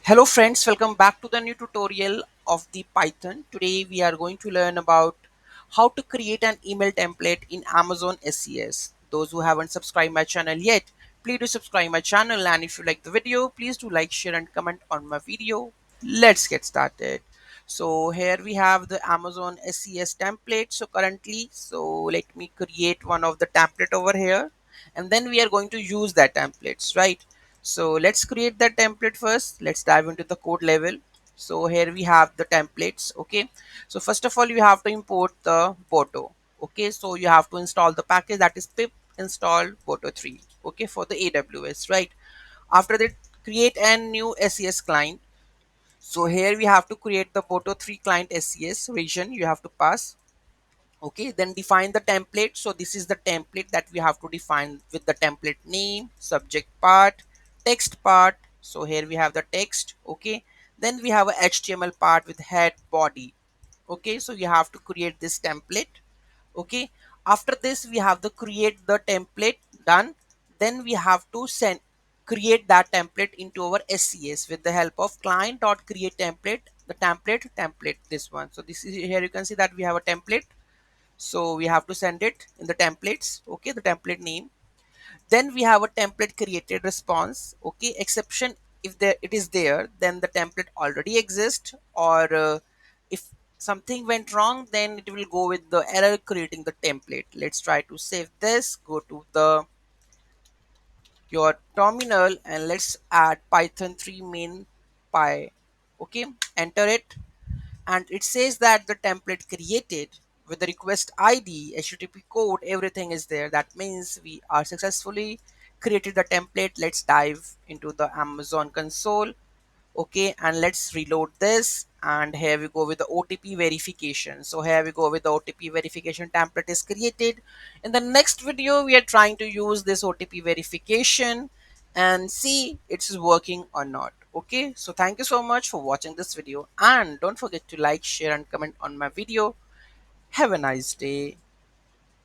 Hello friends, welcome back to the new tutorial of the Python. Today we are going to learn about how to create an email template in Amazon SES. Those who haven't subscribed my channel yet, please do subscribe my channel, and if you like the video, please do like, share and comment on my video. Let's get started. So here we have the Amazon SES template. So currently, let me create one of the template over here, and then we are going to use that templates, right? So let's create that template first. Let's dive into the code level. So here we have the templates. Okay, so first of all you have to import the Boto. Okay, so you have to install the package, that is pip install Boto 3. Okay, for the AWS, right? After that, create a new SES client. So here we have to create the Boto 3 client SES region you have to pass. Okay, then define the template. So this is the template that we have to define with the template name, subject part, text part. So here we have the text. Okay, then we have a HTML part with head, body. Okay, so you have to create this template. Okay, after this we have the create the template done. Then we have to send create that template into our SES with the help of client dot create template, the template this one. So this is here you can see that we have a template, so we have to send it in the templates. Okay, the template name. Then we have a template created response. Okay, exception, if there it is there, then the template already exists, or if something went wrong, then it will go with the error creating the template. Let's try to save this. Go to the your terminal and let's add python 3 main py. Okay, enter it, and it says that the template created with the request ID, HTTP code, everything is there. That means we are successfully created the template. Let's dive into the Amazon console. Okay, and let's reload this, and here we go with the OTP verification. So here we go with the OTP verification template is created. In the next video we are trying to use this OTP verification and see it's working or not. Okay, so thank you so much for watching this video, and don't forget to like, share and comment on my video. Have a nice day.